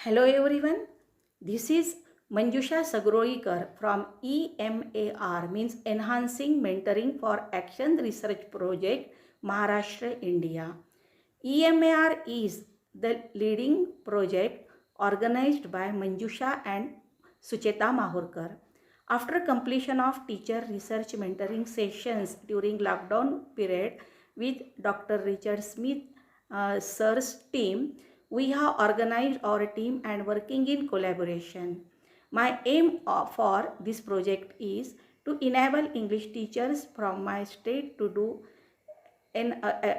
Hello everyone, this is Manjusha Sagroikar from EMAR means Enhancing Mentoring for Action Research Project, Maharashtra, India. EMAR is the leading project organized by Manjusha and Sucheta Mahurkar. After completion of teacher research mentoring sessions during lockdown period with Dr. Richard Smith sir's team, we have organized our team and working in collaboration. My aim for this project is to enable English teachers from my state to do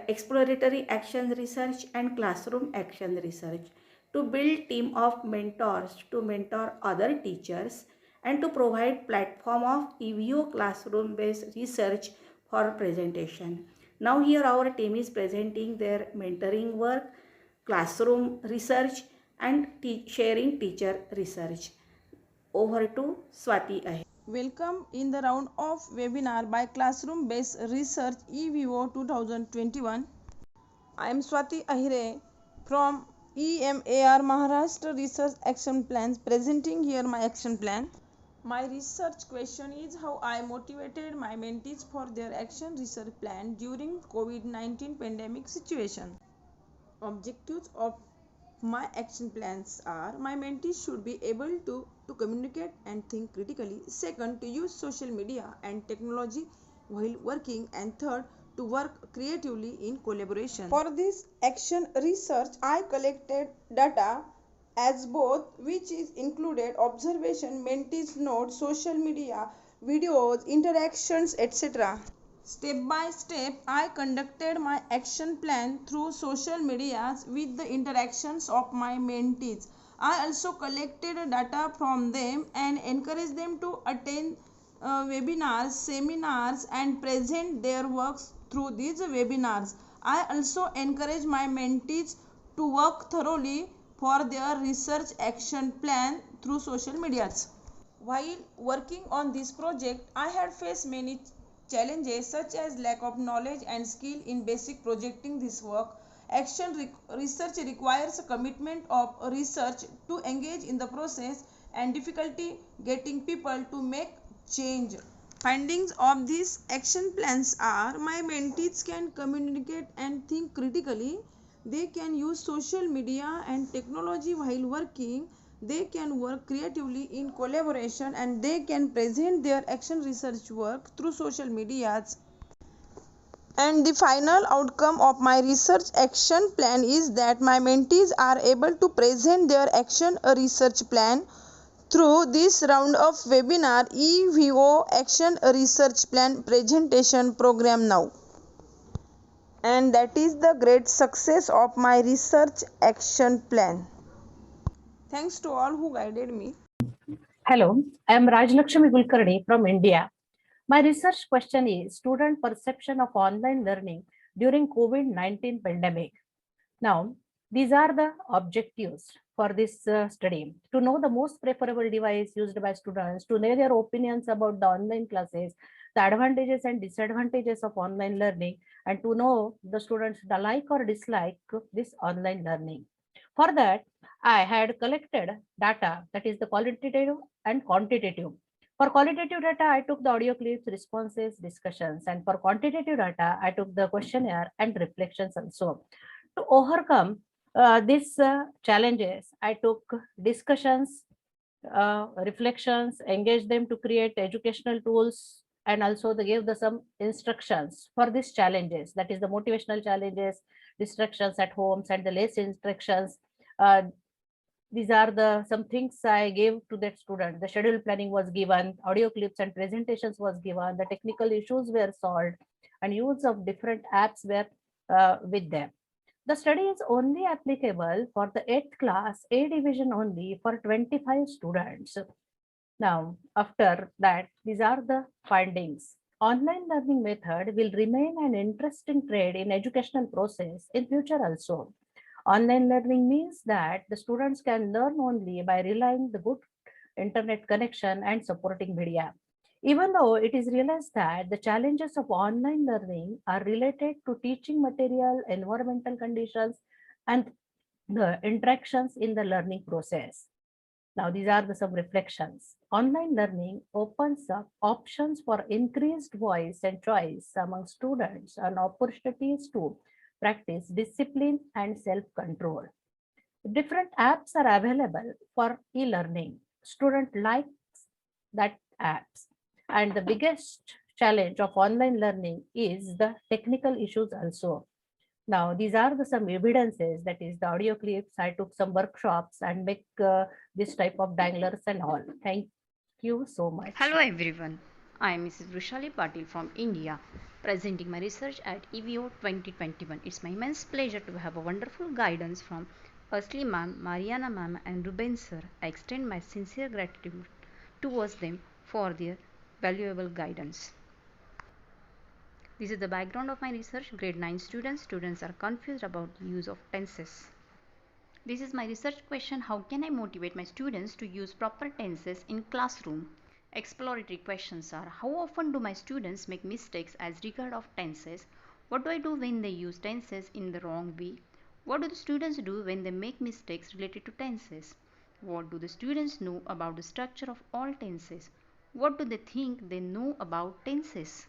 exploratory action research and classroom action research, to build team of mentors to mentor other teachers, and to provide platform of EVO classroom based research for presentation. Now here our team is presenting their mentoring work, classroom research, and sharing teacher research. Over to Swati Ahir. Welcome in the round of webinar by Classroom Based Research EVO 2021. I am Swati Ahire from EMAR Maharashtra Research Action Plans, presenting here my action plan. My research question is how I motivated my mentees for their action research plan during COVID-19 pandemic situation. Objectives of my action plans are: my mentees should be able to communicate and think critically. Second, to use social media and technology while working. And third, to work creatively in collaboration. For this action research, I collected data as both, which is included observation, mentees notes, social media, videos, interactions, etc. Step by step, I conducted my action plan through social medias with the interactions of my mentees. I also collected data from them and encouraged them to attend webinars, seminars, and present their works through these webinars. I also encourage my mentees to work thoroughly for their research action plan through social medias. While working on this project, I had faced many challenges such as lack of knowledge and skill in basic projecting this work. Research requires a commitment of research to engage in the process and difficulty getting people to make change. Findings of these action plans are: my mentees can communicate and think critically, they can use social media and technology while working, they can work creatively in collaboration, and they can present their action research work through social medias. And the final outcome of my research action plan is that my mentees are able to present their action research plan through this round of webinar EVO Action Research Plan Presentation Program now. And that is the great success of my research action plan. Thanks to all who guided me. Hello, I am Rajlakshmi Kulkarni from India. My research question is student perception of online learning during COVID-19 pandemic. Now, these are the objectives for this study: to know the most preferable device used by students, to know their opinions about the online classes, the advantages and disadvantages of online learning, and to know the students like or dislike this online learning. For that, I had collected data, that is the qualitative and quantitative. For qualitative data, I took the audio clips, responses, discussions, and for quantitative data, I took the questionnaire and reflections also. To overcome these challenges, I took discussions, reflections, engaged them to create educational tools, and also they gave some instructions for these challenges, that is the motivational challenges, distractions at homes, and the less instructions. Uh, these are the some things I gave to that student. The schedule planning was given, audio clips and presentations was given, the technical issues were solved, and use of different apps were with them. The study is only applicable for the 8th class A division only for 25 students. Now, after that, these are the findings. Online learning method will remain an interesting trend in educational process in future also. Online learning means that the students can learn only by relying the good internet connection and supporting media. Even though it is realized that the challenges of online learning are related to teaching material, environmental conditions, and the interactions in the learning process. Now, these are some reflections. Online learning opens up options for increased voice and choice among students and opportunities to practice discipline and self control. Different apps are available for e-learning. Student likes that apps. And the biggest challenge of online learning is the technical issues also. Now, these are some evidences, that is the audio clips. I took some workshops and make this type of danglers and all. Thank you so much. Hello everyone, I am Mrs. Vrushali Patil from India, presenting my research at EVO 2021. It's my immense pleasure to have a wonderful guidance from Asli ma'am, Mariana ma'am and Ruben sir. I extend my sincere gratitude towards them for their valuable guidance. This is the background of my research. Grade 9 students are confused about the use of tenses. This is my research question: how can I motivate my students to use proper tenses in classroom? Exploratory questions are: how often do my students make mistakes as regard of tenses? What do I do when they use tenses in the wrong way? What do the students do when they make mistakes related to tenses? What do the students know about the structure of all tenses? What do they think they know about tenses?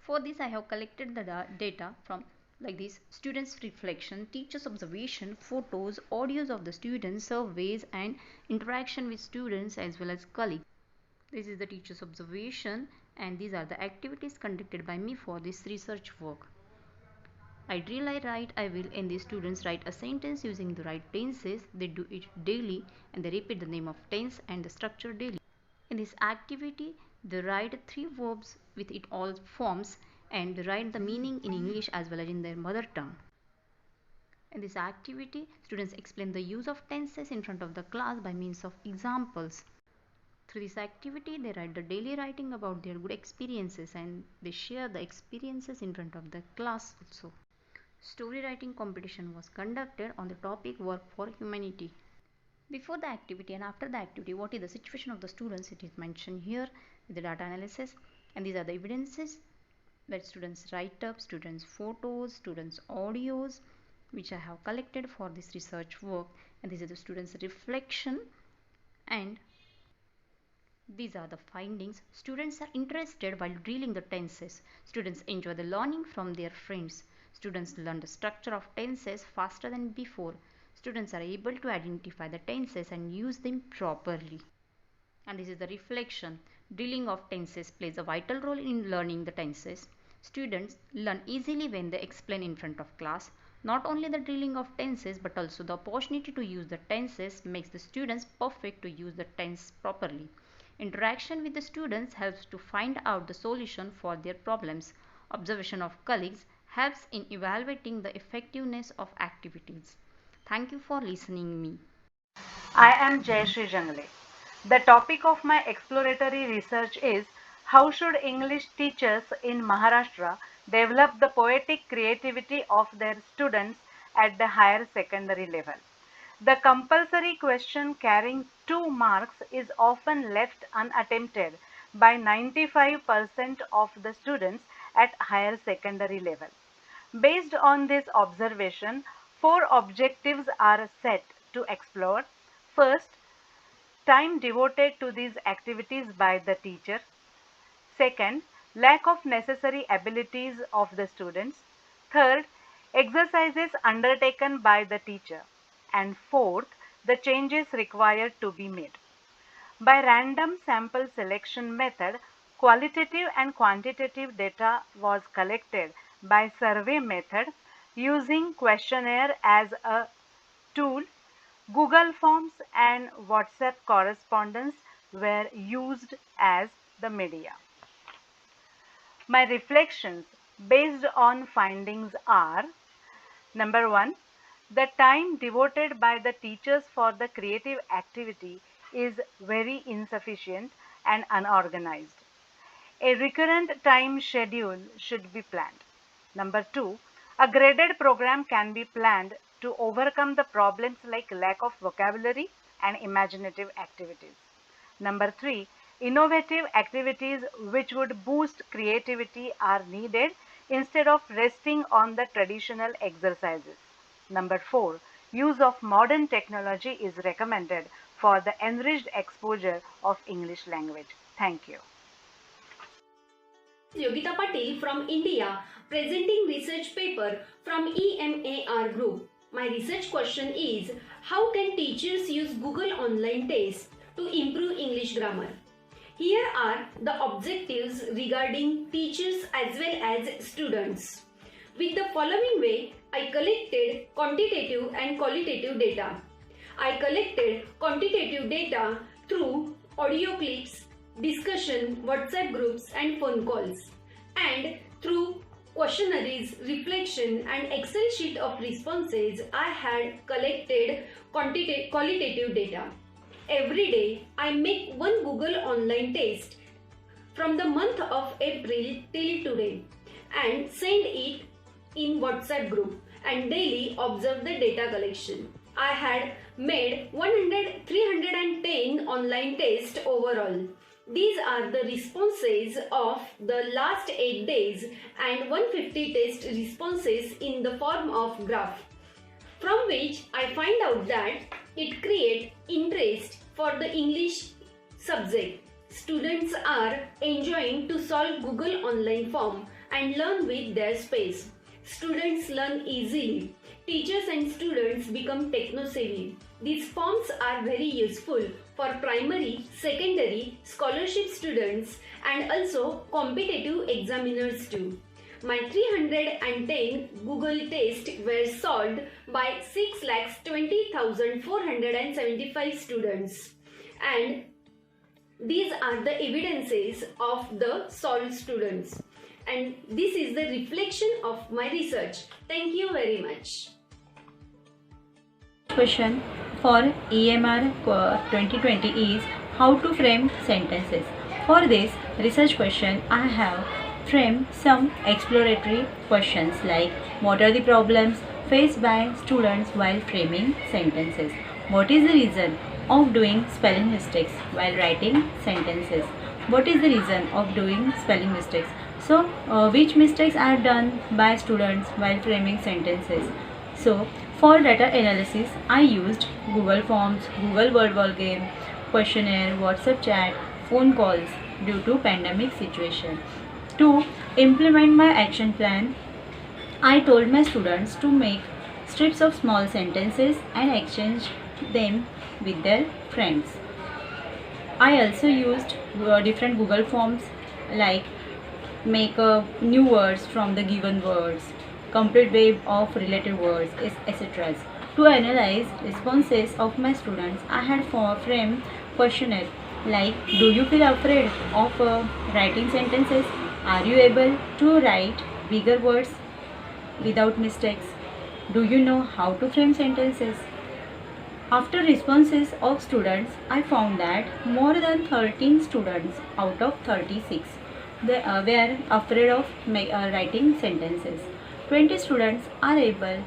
For this, I have collected the data from like this: students reflection, teachers observation, photos, audios of the students, surveys and interaction with students as well as colleagues. This is the teachers observation and these are the activities conducted by me for this research work. I drill, I write, I will, and the students write a sentence using the right tenses. They do it daily and they repeat the name of tense and the structure daily. In this activity, they write 3 verbs with it all forms and they write the meaning in English as well as in their mother tongue. In this activity, students explain the use of tenses in front of the class by means of examples. Through this activity, they write the daily writing about their good experiences and they share the experiences in front of the class also. Story writing competition was conducted on the topic work for humanity. Before the activity and after the activity, what is the situation of the students? It is mentioned here with the data analysis, and these are the evidences that students write up, students photos, students audios, which I have collected for this research work, and these are the students reflection, and these are the findings. Students are interested while drilling the tenses. Students enjoy the learning from their friends. Students learn the structure of tenses faster than before. Students are able to identify the tenses and use them properly. And this is the reflection. Drilling of tenses plays a vital role in learning the tenses. Students learn easily when they explain in front of class. Not only the drilling of tenses but also the opportunity to use the tenses makes the students perfect to use the tense properly. Interaction with the students helps to find out the solution for their problems. Observation of colleagues helps in evaluating the effectiveness of activities. Thank you for listening me. I am Jayashree Jangle. The topic of my exploratory research is how should English teachers in Maharashtra develop the poetic creativity of their students at the higher secondary level. The compulsory question carrying 2 marks is often left unattempted by 95% of the students at higher secondary level. Based on this observation, 4 objectives are set to explore. First, time devoted to these activities by the teacher. Second, lack of necessary abilities of the students. Third, exercises undertaken by the teacher. And fourth, the changes required to be made. By random sample selection method, qualitative and quantitative data was collected by survey method using questionnaire as a tool. Google Forms and WhatsApp correspondence were used as the media. My reflections based on findings are: number 1, the time devoted by the teachers for the creative activity is very insufficient and unorganized. A recurrent time schedule should be planned. Number 2, a graded program can be planned to overcome the problems like lack of vocabulary and imaginative activities. Number 3, innovative activities which would boost creativity are needed instead of resting on the traditional exercises. Number 4, use of modern technology is recommended for the enriched exposure of English language. Thank you. Yogita Patil from India, presenting research paper from EMAR group. My research question is, how can teachers use Google online tests to improve English grammar? Here are the objectives regarding teachers as well as students. With the following way, I collected quantitative and qualitative data. I collected quantitative data through audio clips, discussion, WhatsApp groups and phone calls, and through questionnaires, reflection and Excel sheet of responses. I had collected qualitative data. Every day I make one Google online test from the month of April till today and send it in WhatsApp group and daily observe the data collection. I had made 310 online tests overall. These are the responses of the last 8 days and 150 test responses in the form of graph, from which I find out that it creates interest for the English subject. Students are enjoying to solve Google online form and learn with their space. Students learn easily. Teachers and students become techno-savvy. These forms are very useful for primary, secondary, scholarship students and also competitive examiners too. My 310 Google tests were solved by 6,20,475 students, and these are the evidences of the solved students, and this is the reflection of my research. Thank you very much. Question for EMR 2020 is how to frame sentences. For this research question, I have framed some exploratory questions like what are the problems faced by students while framing sentences? What is the reason of doing spelling mistakes while writing sentences? What is the reason of doing spelling mistakes? So, which mistakes are done by students while framing sentences? So, for data analysis, I used Google Forms, Google Word Wall Game, questionnaire, WhatsApp chat, phone calls due to pandemic situation. To implement my action plan, I told my students to make strips of small sentences and exchange them with their friends. I also used different Google Forms like make new words from the given words, complete web of related words, etc. To analyze responses of my students, I had framed questionnaire like, do you feel afraid of writing sentences? Are you able to write bigger words without mistakes? Do you know how to frame sentences? After responses of students, I found that more than 13 students out of 36 were afraid of writing sentences. 20 students were able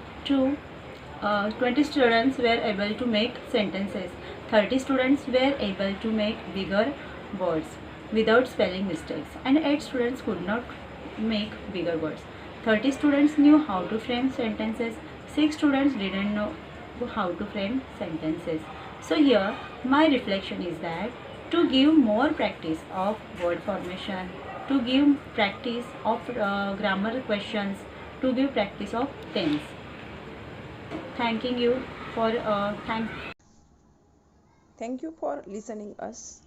to make sentences. 30 students were able to make bigger words without spelling mistakes, and 8 students could not make bigger words. 30 students knew how to frame sentences. 6 students didn't know how to frame sentences. So here my reflection is that to give more practice of word formation, to give practice of grammar questions, to give practice of tense. Thanking you for Thank you for listening us.